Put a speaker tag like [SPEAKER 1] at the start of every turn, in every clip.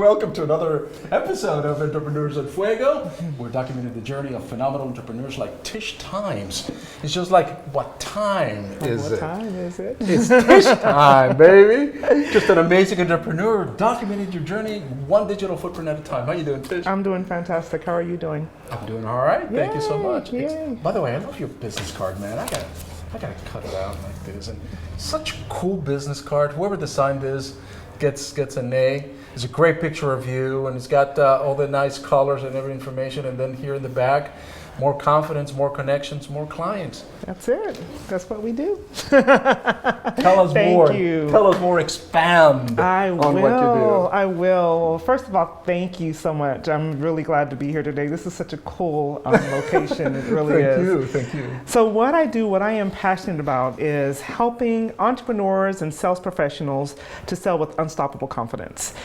[SPEAKER 1] Welcome to another episode of Entrepreneurs at Fuego. We're documenting the journey of phenomenal entrepreneurs like Tish Times. It's just like, what time is it?
[SPEAKER 2] What time is it?
[SPEAKER 1] It's Tish time, baby. Just an amazing entrepreneur documenting your journey one digital footprint at a time. How you doing, Tish?
[SPEAKER 2] I'm doing fantastic. How are you doing?
[SPEAKER 1] I'm doing all right. Thank you so much.
[SPEAKER 2] Yay.
[SPEAKER 1] By the way, I love your business card, man. I gotta cut it out like this. And such a cool business card. Whoever designed this gets an A. It's a great picture of you, and it's got all the nice colors and every information. And then here in the back, more confidence, more connections, more clients.
[SPEAKER 2] That's it. That's what we do.
[SPEAKER 1] Tell us more.
[SPEAKER 2] Thank you.
[SPEAKER 1] Tell us more. Expand on what you do.
[SPEAKER 2] I will. First of all, thank you so much. I'm really glad to be here today. This is such a cool location. It really is.
[SPEAKER 1] Thank you.
[SPEAKER 2] So what I do, what I am passionate about is helping entrepreneurs and sales professionals to sell with unstoppable confidence.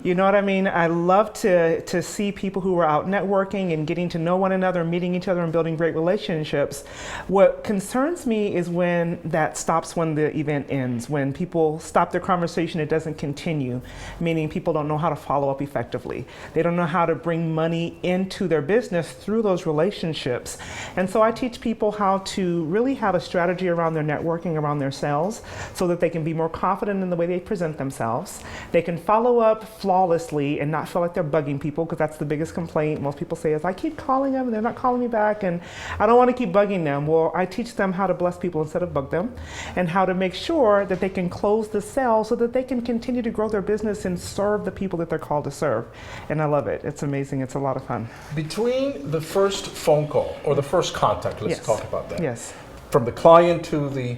[SPEAKER 2] You know what I mean? I love to see people who are out networking and getting to know one another, meeting each other and building great relationships. What concerns me is when that stops when the event ends, when people stop their conversation, it doesn't continue, meaning people don't know how to follow up effectively. They don't know how to bring money into their business through those relationships. And so I teach people how to really have a strategy around their networking, around their sales, so that they can be more confident in the way they present themselves. They can follow up flawlessly and not feel like they're bugging people, because that's the biggest complaint most people say is, I keep calling them and they're not calling me back and I don't want to keep bugging them. Well, I teach them how to bless people instead of bug them, and how to make sure that they can close the sale so that they can continue to grow their business and serve the people that they're called to serve. And I love it. It's amazing. It's a lot of fun.
[SPEAKER 1] Between the first phone call or the first contact, let's talk about that.
[SPEAKER 2] Yes.
[SPEAKER 1] From the client to the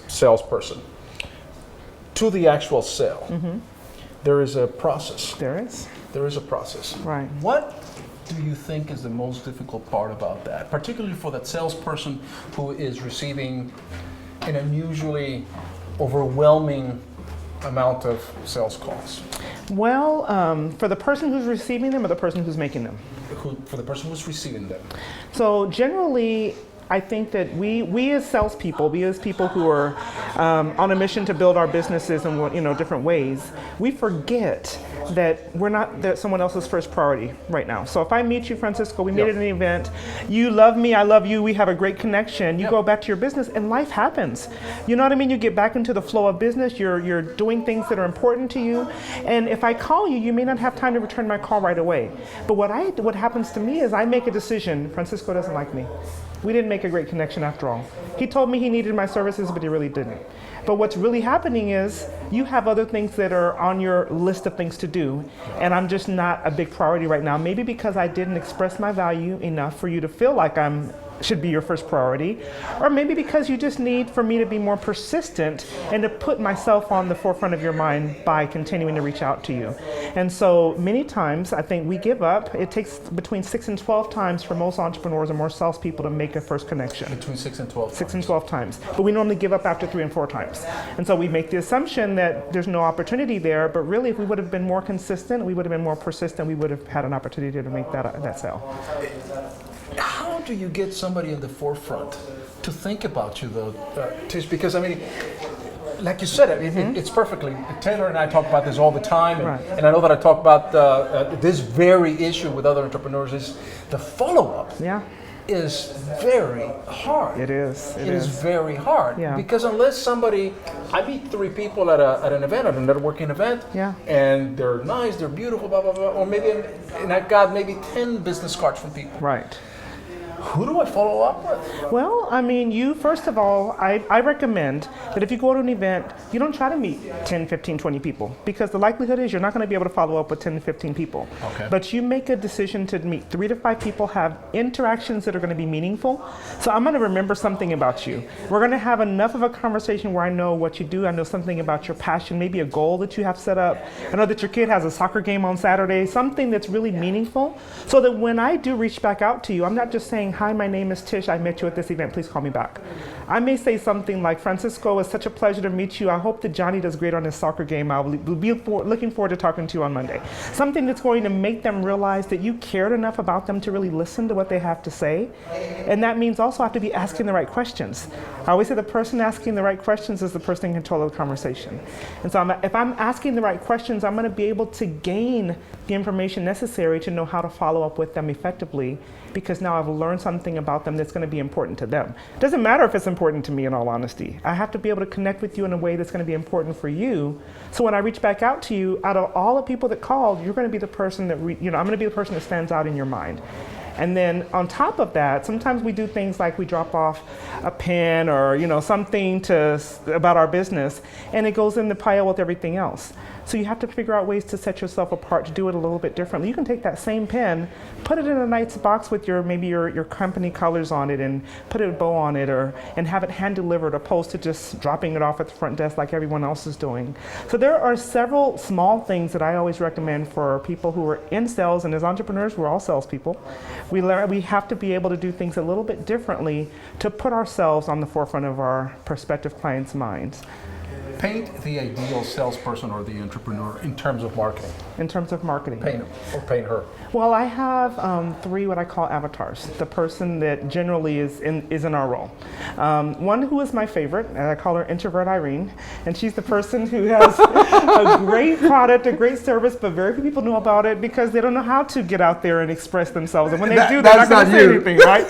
[SPEAKER 1] salesperson to the actual sale, there is a process.
[SPEAKER 2] There is.
[SPEAKER 1] There is a process.
[SPEAKER 2] Right.
[SPEAKER 1] What do you think is the most difficult part about that, particularly for that salesperson who is receiving an unusually overwhelming amount of sales calls?
[SPEAKER 2] Well, for the person who's receiving them or the person who's making them?
[SPEAKER 1] For the person who's receiving them.
[SPEAKER 2] So generally, I think that we as salespeople, we as people who are on a mission to build our businesses in different ways, we forget that we're not someone else's first priority right now. So if I meet you, Francisco, we meet at an event, you love me, I love you, we have a great connection, you go back to your business and life happens. You know what I mean? You get back into the flow of business, you're doing things that are important to you, and if I call you, you may not have time to return my call right away. But what happens to me is I make a decision, Francisco doesn't like me. We didn't make a great connection after all. He told me he needed my services, but he really didn't. But what's really happening is you have other things that are on your list of things to do, and I'm just not a big priority right now. Maybe because I didn't express my value enough for you to feel like should be your first priority, or maybe because you just need for me to be more persistent and to put myself on the forefront of your mind by continuing to reach out to you. And so many times I think we give up. It takes between 6 and 12 times for most entrepreneurs and more salespeople to make a first connection.
[SPEAKER 1] Between 6 and 12
[SPEAKER 2] 6 and 12 times. But we normally give up after 3 and 4 times. And so we make the assumption that there's no opportunity there, but really if we would have been more consistent, we would have been more persistent, we would have had an opportunity to make that sale.
[SPEAKER 1] How do you get somebody in the forefront to think about you, though, Tish? Because, I mean, like you said, it's perfectly. Taylor and I talk about this all the time, and I know that I talk about this very issue with other entrepreneurs, is the follow-up.
[SPEAKER 2] Yeah.
[SPEAKER 1] Is very hard.
[SPEAKER 2] It is.
[SPEAKER 1] It is very hard.
[SPEAKER 2] Yeah.
[SPEAKER 1] Because unless I meet 3 people at an event, at a networking event, and they're nice, they're beautiful, blah, blah, blah, or maybe, and I've got maybe 10 business cards from people.
[SPEAKER 2] Right.
[SPEAKER 1] Who do I follow up with?
[SPEAKER 2] Well, I mean, first of all, I recommend that if you go to an event, you don't try to meet 10, 15, 20 people, because the likelihood is you're not going to be able to follow up with 10 to 15 people.
[SPEAKER 1] Okay.
[SPEAKER 2] But you make a decision to meet 3 to 5 people, have interactions that are going to be meaningful. So I'm going to remember something about you. We're going to have enough of a conversation where I know what you do. I know something about your passion, maybe a goal that you have set up. I know that your kid has a soccer game on Saturday, something that's really meaningful, so that when I do reach back out to you, I'm not just saying, saying, hi, my name is Tish. I met you at this event. Please call me back. I may say something like, Francisco, it's such a pleasure to meet you. I hope that Johnny does great on his soccer game. I'll be looking forward to talking to you on Monday. Something that's going to make them realize that you cared enough about them to really listen to what they have to say. And that means also I have to be asking the right questions. I always say the person asking the right questions is the person in control of the conversation. And so if I'm asking the right questions, I'm going to be able to gain the information necessary to know how to follow up with them effectively, because now I've learned something about them that's going to be important to them. It doesn't matter if it's important to me, in all honesty. I have to be able to connect with you in a way that's going to be important for you. So when I reach back out to you, out of all the people that called, you're going to be the person that, I'm going to be the person that stands out in your mind. And then on top of that, sometimes we do things like we drop off a pen or something about our business, and it goes in the pile with everything else. So you have to figure out ways to set yourself apart to do it a little bit differently. You can take that same pen, put it in a nice box with maybe your company colors on it, and put a bow on it, and have it hand delivered, opposed to just dropping it off at the front desk like everyone else is doing. So there are several small things that I always recommend for people who are in sales, and as entrepreneurs, we're all salespeople. We have to be able to do things a little bit differently to put ourselves on the forefront of our prospective clients' minds.
[SPEAKER 1] Paint the ideal salesperson or the entrepreneur in terms of marketing.
[SPEAKER 2] In terms of marketing.
[SPEAKER 1] Paint him or paint her.
[SPEAKER 2] Well, I have 3 what I call avatars. The person that generally is in our role. One who is my favorite, and I call her Introvert Irene, and she's the person who has a great product, a great service, but very few people know about it because they don't know how to get out there and express themselves. And when they do, they're not going to say anything, right?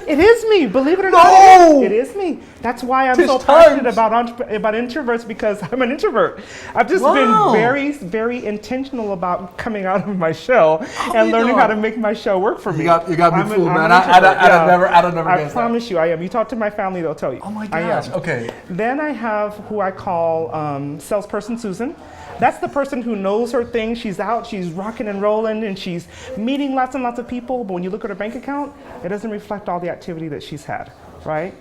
[SPEAKER 2] It is me, believe it or not. It is me. That's why I'm so passionate about introverts, because I'm an introvert. I've just been very, very intentional about coming out of my shell and learning how to make my shell work for me.
[SPEAKER 1] You got me fooled, man. I'd never
[SPEAKER 2] I promise you, I am. You talk to my family, they'll tell you.
[SPEAKER 1] Oh my gosh. Okay.
[SPEAKER 2] Then I have who I call salesperson Susan. That's the person who knows her thing. She's out, she's rocking and rolling, and she's meeting lots and lots of people. But when you look at her bank account, it doesn't reflect all the activity that she's had, right?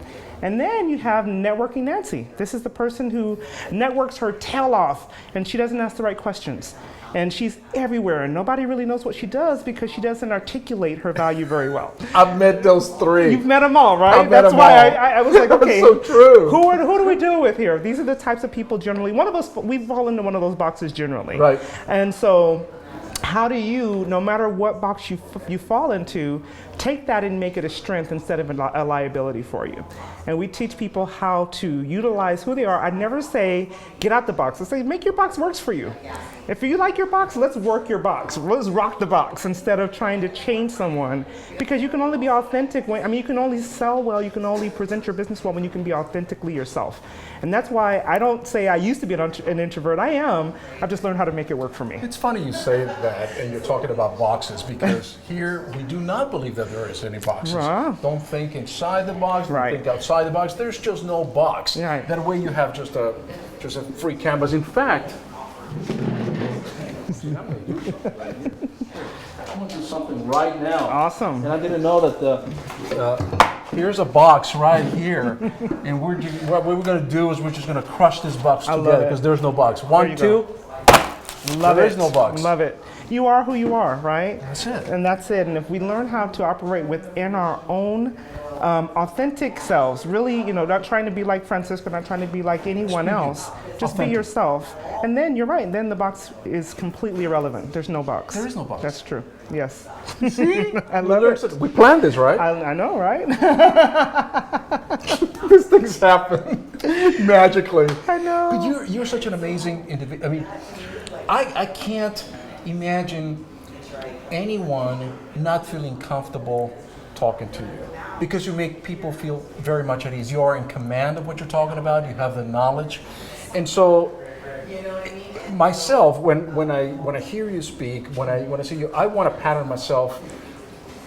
[SPEAKER 2] And then you have networking Nancy. This is the person who networks her tail off, and she doesn't ask the right questions. And she's everywhere, and nobody really knows what she does because she doesn't articulate her value very well.
[SPEAKER 1] I've met those 3.
[SPEAKER 2] You've met them all, right?
[SPEAKER 1] That's
[SPEAKER 2] why I was like, okay,
[SPEAKER 1] so true.
[SPEAKER 2] Who do we deal with here? These are the types of people generally. We fall into one of those boxes generally.
[SPEAKER 1] Right.
[SPEAKER 2] And so how do you, no matter what box you fall into, take that and make it a strength instead of a liability for you? And we teach people how to utilize who they are. I never say, get out the box. I say, make your box works for you. If you like your box, let's work your box. Let's rock the box instead of trying to change someone, because you can only be authentic you can only sell well, you can only present your business well when you can be authentically yourself. And that's why I don't say I used to be an introvert. I am. I've just learned how to make it work for me.
[SPEAKER 1] It's funny you say that, and you're talking about boxes, because here we do not believe that there is any boxes. Don't think inside the box, don't think outside the box. There's just no box.
[SPEAKER 2] Right.
[SPEAKER 1] That way you have just a free canvas. In fact, I'm going to do something right now.
[SPEAKER 2] Awesome.
[SPEAKER 1] And I didn't know that here's a box right here, and what we're going to do is we're just going to crush this box together because there's no box. 1, 2.
[SPEAKER 2] Love it.
[SPEAKER 1] There is no box.
[SPEAKER 2] Love it. You are who you are, right?
[SPEAKER 1] That's it.
[SPEAKER 2] And that's it. And if we learn how to operate within our own authentic selves, really, not trying to be like Francisco, not trying to be like anyone else, just be yourself. And then you're right. Then the box is completely irrelevant. There's no box.
[SPEAKER 1] There is no box.
[SPEAKER 2] That's true. Yes.
[SPEAKER 1] See?
[SPEAKER 2] I love it.
[SPEAKER 1] We planned this, right?
[SPEAKER 2] I know, right?
[SPEAKER 1] These things happen magically.
[SPEAKER 2] I know.
[SPEAKER 1] But you're such an amazing individual. I mean, I can't imagine anyone not feeling comfortable talking to you, because you make people feel very much at ease. You are in command of what you're talking about. You have the knowledge. And so myself, when I hear you speak, when I see you, I want to pattern myself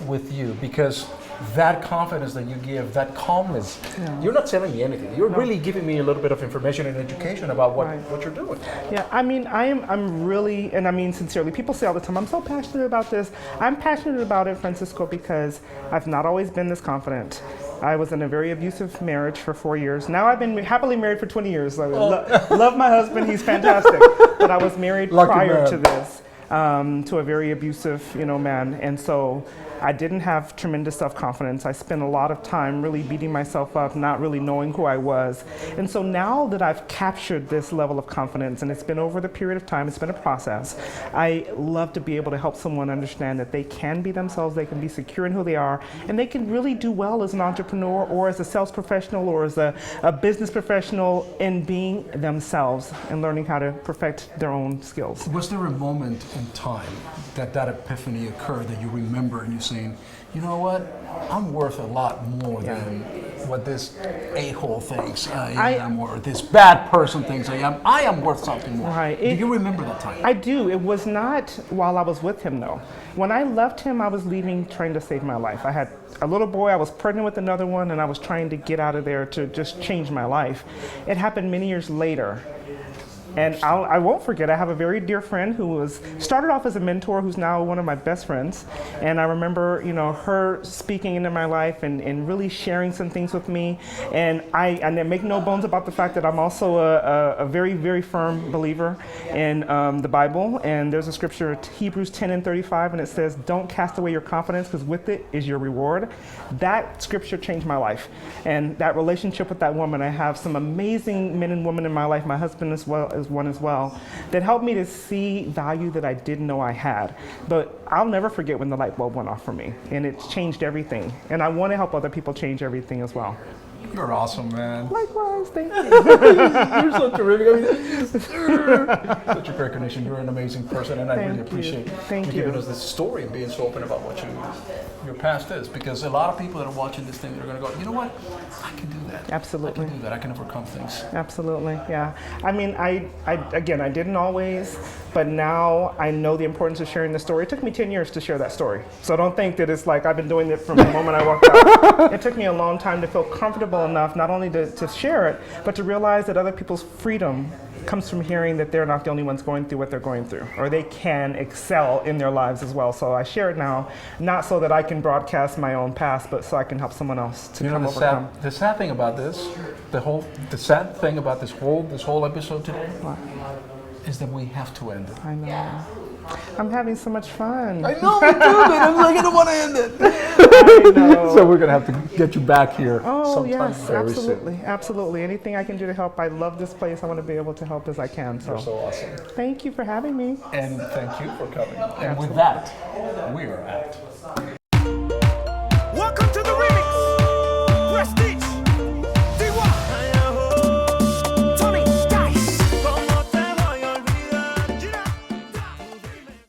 [SPEAKER 1] with you, because that confidence that you give, that calmness, you're not telling me anything. You're really giving me a little bit of information and education about what you're doing.
[SPEAKER 2] Yeah, I mean, I'm really, and I mean sincerely, people say all the time, I'm so passionate about this. I'm passionate about it, Francisco, because I've not always been this confident. I was in a very abusive marriage for 4 years. Now I've been happily married for 20 years. I love my husband, he's fantastic. But I was married prior to this. to a very abusive, man. And so I didn't have tremendous self-confidence. I spent a lot of time really beating myself up, not really knowing who I was. And so now that I've captured this level of confidence, and it's been over the period of time, it's been a process, I love to be able to help someone understand that they can be themselves, they can be secure in who they are, and they can really do well as an entrepreneur or as a sales professional or as a business professional in being themselves and learning how to perfect their own skills.
[SPEAKER 1] Was there a moment in time that epiphany occurred that you remember and you saying, you know what, I'm worth a lot more than what this a-hole thinks I am, or this bad person thinks I am. I am worth something more.
[SPEAKER 2] Right.
[SPEAKER 1] Do you remember that time?
[SPEAKER 2] I do. It was not while I was with him, though. When I left him, I was leaving trying to save my life. I had a little boy, I was pregnant with another one, and I was trying to get out of there to just change my life. It happened many years later. And I won't forget, I have a very dear friend who started off as a mentor, who's now one of my best friends. And I remember, her speaking into my life and really sharing some things with me. And I make no bones about the fact that I'm also a very, very firm believer in the Bible. And there's a scripture, Hebrews 10:35, and it says, don't cast away your confidence, because with it is your reward. That scripture changed my life. And that relationship with that woman, I have some amazing men and women in my life, my husband as well, one as well, that helped me to see value that I didn't know I had. But I'll never forget when the light bulb went off for me, and it's changed everything. And I want to help other people change everything as well.
[SPEAKER 1] You're awesome, man.
[SPEAKER 2] Likewise, thank you.
[SPEAKER 1] You're so terrific. I mean, such a great connection. You're an amazing person, and I really appreciate you giving us this story and being so open about what your past is. Because a lot of people that are watching this thing, they're going to go, you know what? I can do that.
[SPEAKER 2] Absolutely.
[SPEAKER 1] I can do that. I can overcome things.
[SPEAKER 2] Absolutely, yeah. I mean, I didn't always, but now I know the importance of sharing the story. It took me 10 years to share that story. So don't think that it's like I've been doing it from the moment I walked out. It took me a long time to feel comfortable enough not only to share it, but to realize that other people's freedom comes from hearing that they're not the only ones going through what they're going through, or they can excel in their lives as well. So I share it now, not so that I can broadcast my own past, but so I can help someone else to overcome.
[SPEAKER 1] The sad thing about this, the sad thing about this whole episode today, is that we have to end it.
[SPEAKER 2] I know. I'm having so much fun.
[SPEAKER 1] I know, me too, man. I'm like, I don't want to end it.
[SPEAKER 2] I know.
[SPEAKER 1] So we're going to have to get you back here sometime
[SPEAKER 2] yes,
[SPEAKER 1] very
[SPEAKER 2] absolutely,
[SPEAKER 1] soon.
[SPEAKER 2] Absolutely. Anything I can do to help. I love this place. I want to be able to help as I can.
[SPEAKER 1] You're so awesome.
[SPEAKER 2] Thank you for having me.
[SPEAKER 1] And thank you for coming. And with that, we are out.